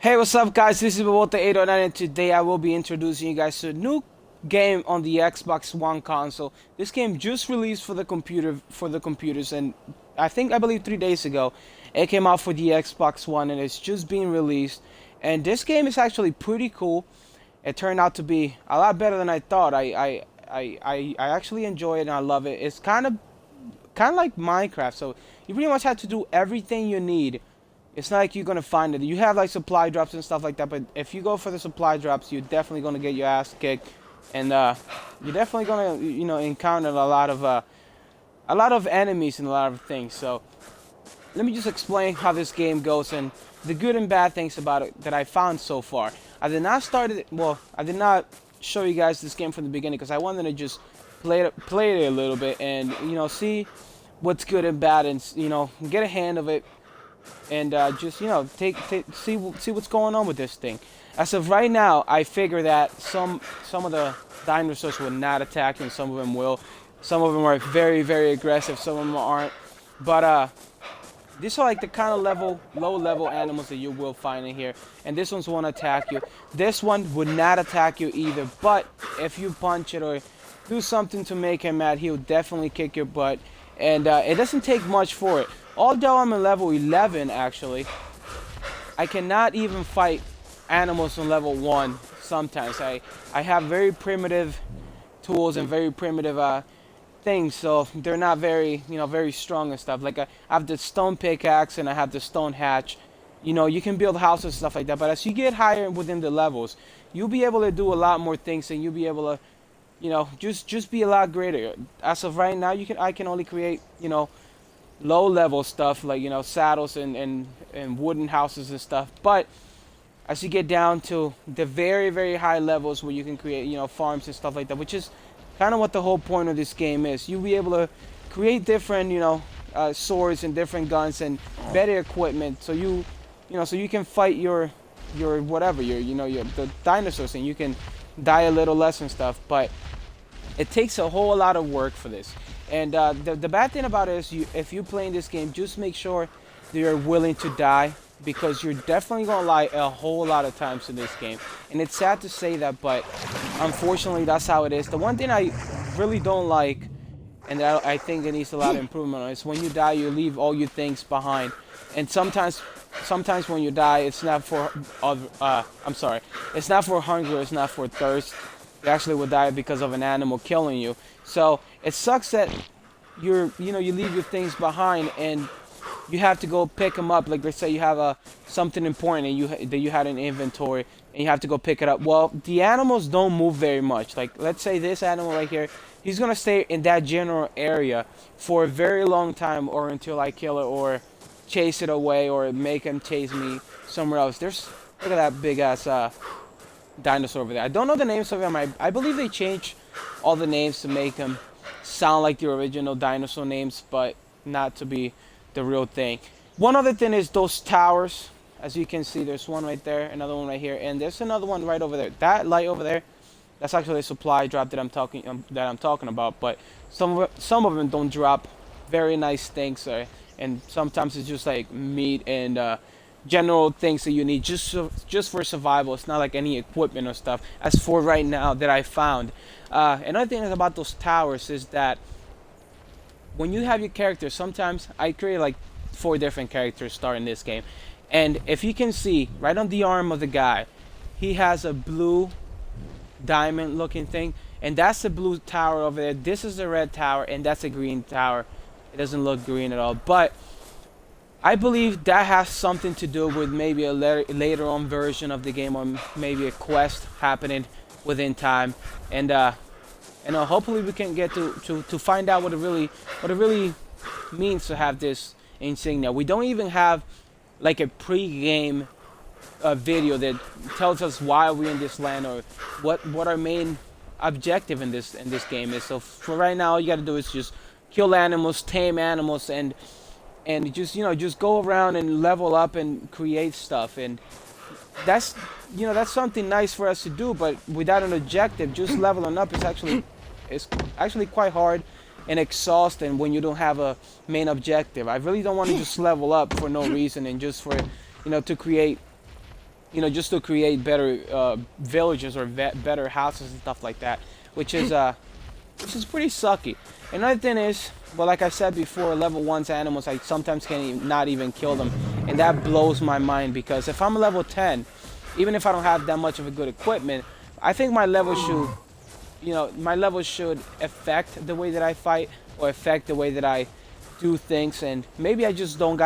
Hey, what's up, guys? This is Bobota809, and today I will be introducing you guys to a new game on the Xbox One console. This game just released for the computers, and I believe 3 days ago it came out for the Xbox One, and it's just being released. And this game is actually pretty cool. It turned out to be a lot better than I thought. I actually enjoy it and I love it. It's kind of like Minecraft, so you pretty much have to do everything you need. It's not like you're gonna find it. You have like supply drops and stuff like that, but if you go for the supply drops, you're definitely gonna get your ass kicked, and you're definitely gonna encounter a lot of enemies and a lot of things. So let me just explain how this game goes and the good and bad things about it that I found so far. I did not I did not show you guys this game from the beginning because I wanted to just play it a little bit and see what's good and bad and get a hand of it and just see what's going on with this thing. As of right now, I figure that some of the dinosaurs will not attack and some of them will. Some of them are very, very aggressive. Some of them aren't. But these are like the kind of low level animals that you will find in here. And this one's won't attack you. This one would not attack you either. But if you punch it or do something to make him mad, he'll definitely kick your butt. And it doesn't take much for it. Although I'm in level 11, actually, I cannot even fight animals on level 1 sometimes. I have very primitive tools and very primitive things, so they're not very, very strong and stuff. Like I have the stone pickaxe and I have the stone hatch. You can build houses and stuff like that, but as you get higher within the levels, you'll be able to do a lot more things and you'll be able to, just be a lot greater. As of right now, I can only create, low level stuff like saddles and wooden houses and stuff, but as you get down to the very, very high levels where you can create farms and stuff like that, which is kind of what the whole point of this game is. You'll be able to create different swords and different guns and better equipment, so you can fight your whatever the dinosaurs, and you can die a little less and stuff. But it takes a whole lot of work for this. And the bad thing about it is, if you're playing this game, just make sure that you're willing to die, because you're definitely going to die a whole lot of times in this game. And it's sad to say that, but unfortunately that's how it is. The one thing I really don't like, and that I think it needs a lot of improvement on, is when you die, you leave all your things behind. And sometimes when you die, it's not for it's not for hunger, it's not for thirst. You actually will die because of an animal killing you. So it sucks that you leave your things behind and you have to go pick them up. Like, let's say you have something important and that you had in inventory and you have to go pick it up. Well, the animals don't move very much. Like, let's say this animal right here, he's gonna stay in that general area for a very long time, or until I kill it or chase it away or make him chase me somewhere else. Look at that big ass dinosaur over there. I don't know the names of them. I believe they changed all the names to make them sound like the original dinosaur names, but not to be the real thing. One other thing is those towers. As you can see, there's one right there, another one right here, and there's another one right over there. That light over there, that's actually a supply drop that I'm talking about. But some of them don't drop very nice things, and sometimes it's just like meat and general things that you need just for survival. It's not like any equipment or stuff. As for right now that I found, another thing about those towers is that when you have your characters, sometimes I create like 4 different characters starting this game, and if you can see right on the arm of the guy, he has a blue diamond looking thing, and that's the blue tower over there. This is the red tower, and that's a green tower. It doesn't look green at all, but I believe that has something to do with maybe a later on version of the game, or maybe a quest happening within time, and hopefully we can get to find out what it really means to have this insignia. We don't even have like a pre-game video that tells us why we're in this land, or what our main objective in this game is. So for right now, all you gotta do is just kill animals, tame animals, and just go around and level up and create stuff. And that's something nice for us to do, but without an objective, just leveling up is actually quite hard and exhausting when you don't have a main objective. I really don't want to just level up for no reason and just for to create just to create better villages or better houses and stuff like that, which is pretty sucky. Another thing is, well, like I said before, level 1's animals, I sometimes can't not even kill them, and that blows my mind because if I'm level 10, even if I don't have that much of a good equipment, I think my level should, my level should affect the way that I fight or affect the way that I do things, and maybe I just don't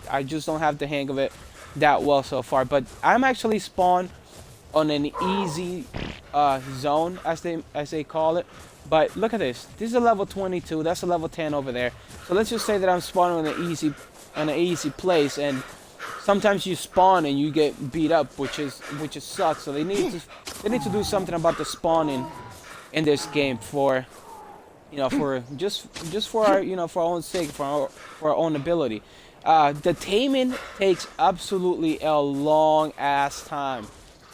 I just don't have the hang of it that well so far. But I'm actually spawned on an easy zone, as they call it. But look at this. This is a level 22. That's a level 10 over there. So let's just say that I'm spawning on an easy place, and sometimes you spawn and you get beat up, which sucks. So they need to do something about the spawning in this game for for just for our for our own sake, for our own ability. The taming takes absolutely a long ass time.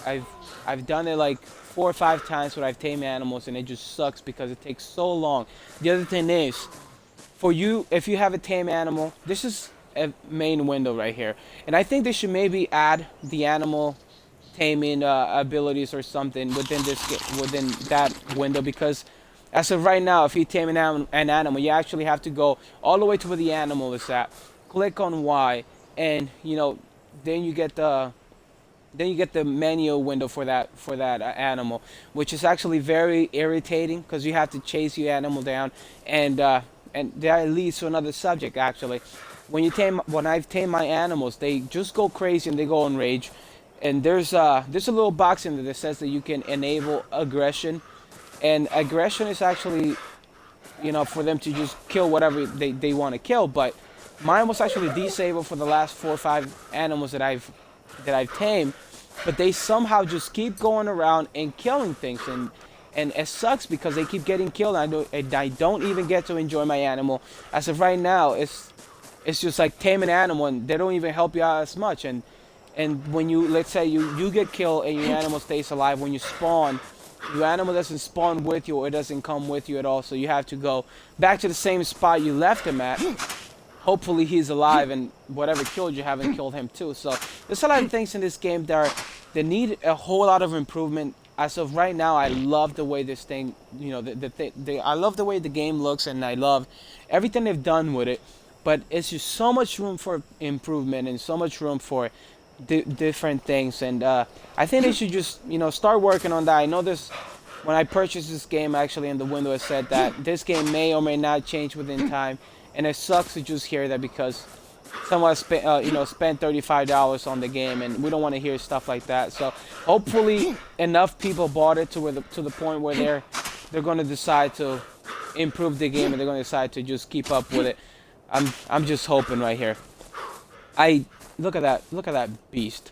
I've done it like 4 or 5 times where I've tamed animals, and it just sucks because it takes so long. The other thing is, for you, if you have a tame animal, this is a main window right here, and I think they should maybe add the animal taming abilities or something within that window, because as of right now, if you tame an animal, you actually have to go all the way to where the animal is at, click on Y, and then you get the menu window for that animal, which is actually very irritating because you have to chase your animal down, and that leads to another subject actually. When I've tamed my animals, they just go crazy and they go on rage, and there's a little box in there that says that you can enable aggression, and aggression is actually for them to just kill whatever they want to kill, but mine was actually disabled for the last 4 or 5 animals that I've tamed, but they somehow just keep going around and killing things, and it sucks because they keep getting killed, and I don't even get to enjoy my animal. As of right now, it's just like tame an animal, and they don't even help you out as much, and when let's say you get killed and your animal stays alive, when you spawn, your animal doesn't spawn with you, or it doesn't come with you at all, so you have to go back to the same spot you left him at. Hopefully he's alive, and whatever killed you haven't killed him too. So there's a lot of things in this game that need a whole lot of improvement. As of right now, I love the way this thing, I love the way the game looks, and I love everything they've done with it. But it's just so much room for improvement and so much room for different things. And I think they should just start working on that. I know this. When I purchased this game, actually in the window it said that this game may or may not change within time. And it sucks to just hear that because someone spent $35 on the game, and we don't want to hear stuff like that. So hopefully enough people bought it to the point where they're going to decide to improve the game, and they're going to decide to just keep up with it. I'm just hoping right here. Look at that beast.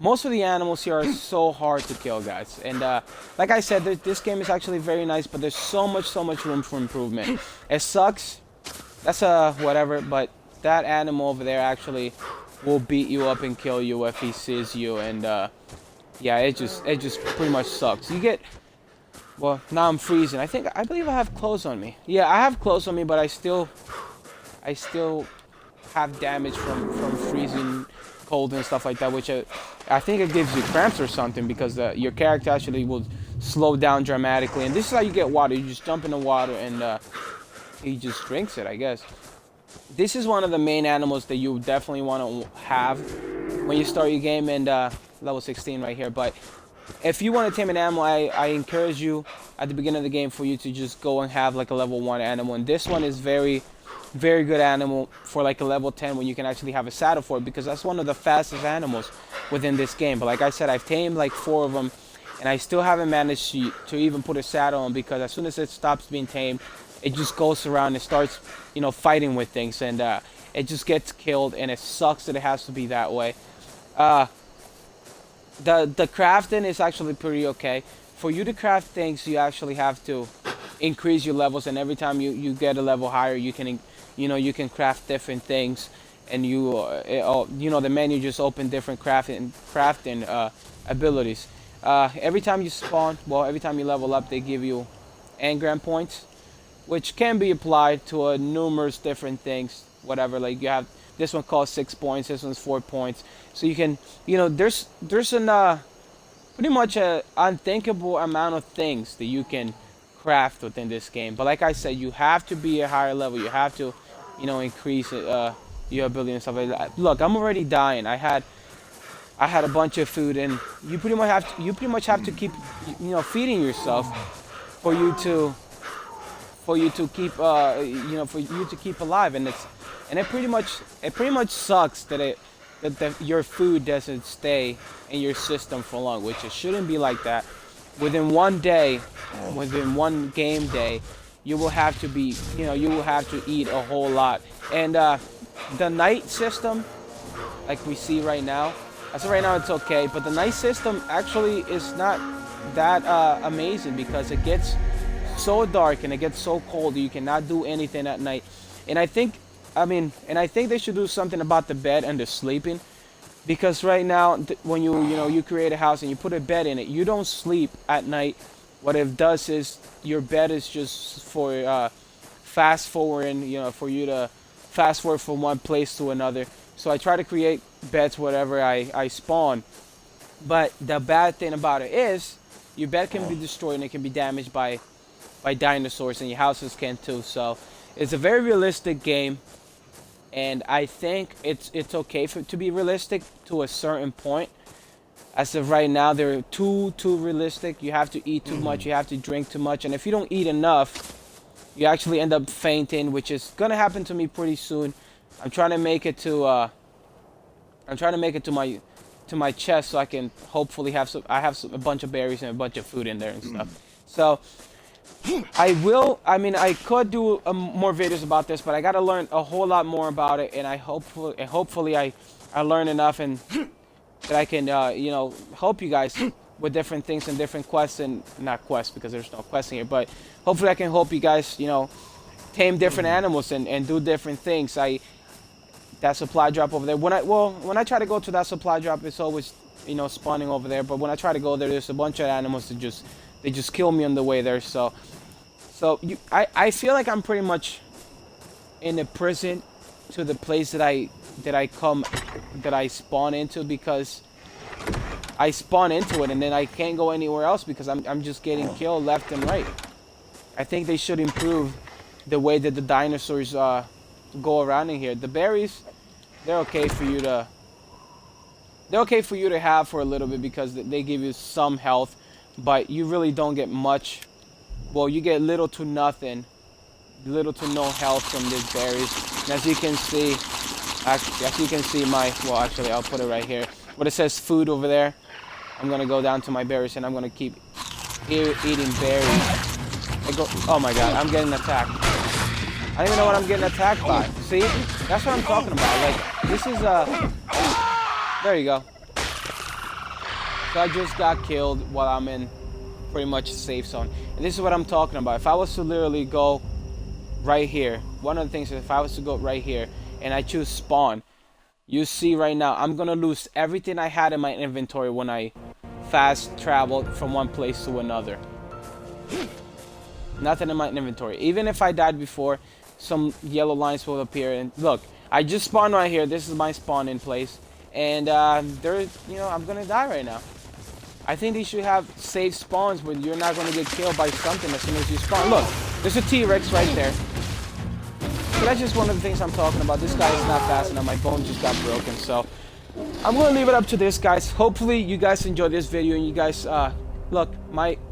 Most of the animals here are so hard to kill, guys. And like I said, this game is actually very nice, but there's so much room for improvement. It sucks. That's whatever, but that animal over there actually will beat you up and kill you if he sees you, and yeah, it just pretty much sucks. Well, now I'm freezing. I believe I have clothes on me. Yeah, I have clothes on me, but I still have damage from freezing cold and stuff like that, which I think it gives you cramps or something, because your character actually will slow down dramatically. And this is how you get water. You just jump in the water, and he just drinks it, I guess. This is one of the main animals that you definitely want to have when you start your game, and level 16 right here. But if you want to tame an animal, I encourage you at the beginning of the game for you to just go and have like a level 1 animal. And this one is very good animal for like a level 10, when you can actually have a saddle for it, because that's one of the fastest animals within this game. But like I said, I've tamed like 4 of them, and I still haven't managed to even put a saddle on, because as soon as it stops being tamed, it just goes around and starts, fighting with things, and it just gets killed, and it sucks that it has to be that way. The crafting is actually pretty okay. For you to craft things, you actually have to increase your levels, and every time you get a level higher, you can craft different things, and the menu just open different crafting abilities. Every time you spawn, every time you level up, they give you engram points, which can be applied to numerous different things, whatever. Like This one costs 6 points. This one's 4 points. So you can, there's an pretty much a unthinkable amount of things that you can craft within this game. But like I said, you have to be a higher level. You have to, increase your ability and stuff like that. Look, I'm already dying. I had a bunch of food, and you pretty much have to keep, feeding yourself for you to keep for you to keep alive. And it pretty much sucks that your food doesn't stay in your system for long, which it shouldn't be like that. Within one day, within one game day, you will have to eat a whole lot. And the night system, like we see right now, as of right now it's okay, but the night system actually is not that amazing, because it gets so dark and it gets so cold that you cannot do anything at night. And I think they should do something about the bed and the sleeping, because right now when you create a house and you put a bed in it, you don't sleep at night. What it does is your bed is just for fast forwarding, for you to fast forward from one place to another. So I try to create beds wherever I spawn. But the bad thing about it is your bed can be destroyed and it can be damaged by dinosaurs, and your houses can too. So it's a very realistic game, and I think it's okay to be realistic to a certain point. As of right now, they're too realistic. You have to eat too much, you have to drink too much, and if you don't eat enough, you actually end up fainting, which is gonna happen to me pretty soon. I'm trying to make it to my chest, so I can hopefully have a bunch of berries and a bunch of food in there and stuff. So I could do more videos about this, but I gotta learn a whole lot more about it, and hopefully I learn enough and that I can help you guys with different things and different quests, and not quests because there's no quests in here, but hopefully I can help you guys tame different animals and do different things. That supply drop over there, when I try to go to that supply drop, it's always spawning over there, but when I try to go there, there's a bunch of animals that just kill me on the way there. So I feel like I'm pretty much in a prison to the place that I spawn into, because I spawn into it and then I can't go anywhere else because I'm just getting killed left and right. I think they should improve the way that the dinosaurs go around in here. The berries, they're okay for you to have for a little bit, because they give you some health, but you really don't get much. Well, you get little to no health from these berries. And as you can see, actually I'll put it right here. What it says food over there. I'm gonna go down to my berries and I'm gonna keep eating berries. Oh my god, I'm getting attacked. I don't even know what I'm getting attacked by. See? That's what I'm talking about. Like, this is there you go. So I just got killed while I'm in pretty much a safe zone. And this is what I'm talking about. If I was to literally go right here, one of the things is if I was to go right here and I choose spawn, you see right now I'm gonna lose everything I had in my inventory when I fast traveled from one place to another. Nothing in my inventory. Even if I died before, some yellow lines will appear. And look, I just spawned right here. This is my spawn in place, and I'm gonna die right now. I think they should have safe spawns where you're not gonna get killed by something as soon as you spawn. Look, there's a T-Rex right there. So that's just one of the things I'm talking about. This guy is not fast enough. My bone just got broken. So I'm gonna leave it up to this, guys. Hopefully you guys enjoyed this video, and you guys look,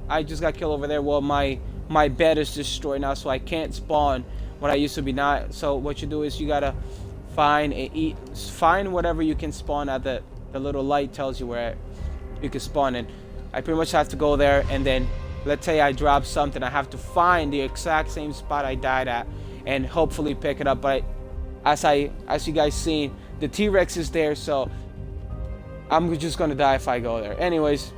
I just got killed over there. Well, my bed is destroyed now, so I can't spawn what I used to be. Not. So what you do is you gotta find whatever you can spawn at. The little light tells you where you can spawn in. I pretty much have to go there, and then let's say I drop something, I have to find the exact same spot I died at and hopefully pick it up. But as you guys seen, the T-Rex is there, so I'm just gonna die if I go there. Anyways,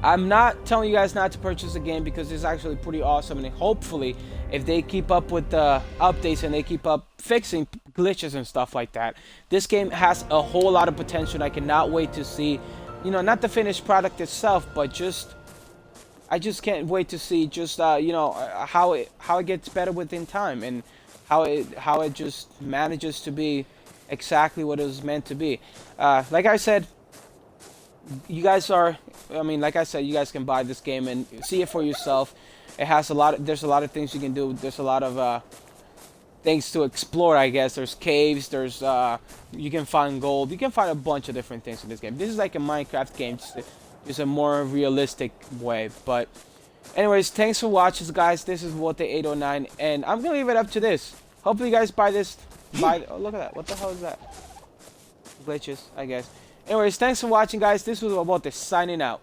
I'm not telling you guys not to purchase the game, because it's actually pretty awesome, and hopefully if they keep up with the updates and they keep up fixing glitches and stuff like that, this game has a whole lot of potential, and I cannot wait to see, not the finished product itself, but I just can't wait to see just how it gets better within time, and how it just manages to be exactly what it was meant to be. Like I said, like I said, you guys can buy this game and see it for yourself. It has a lot. There's a lot of things you can do. There's a lot of things to explore, I guess. There's caves. There's you can find gold. You can find a bunch of different things in this game. This is like a Minecraft game, just a more realistic way. But anyways, thanks for watching, guys. This is Wote 809, and I'm gonna leave it up to this. Hopefully, you guys buy this. Oh, look at that. What the hell is that? Glitches, I guess. Anyways, thanks for watching, guys. This was Wote signing out.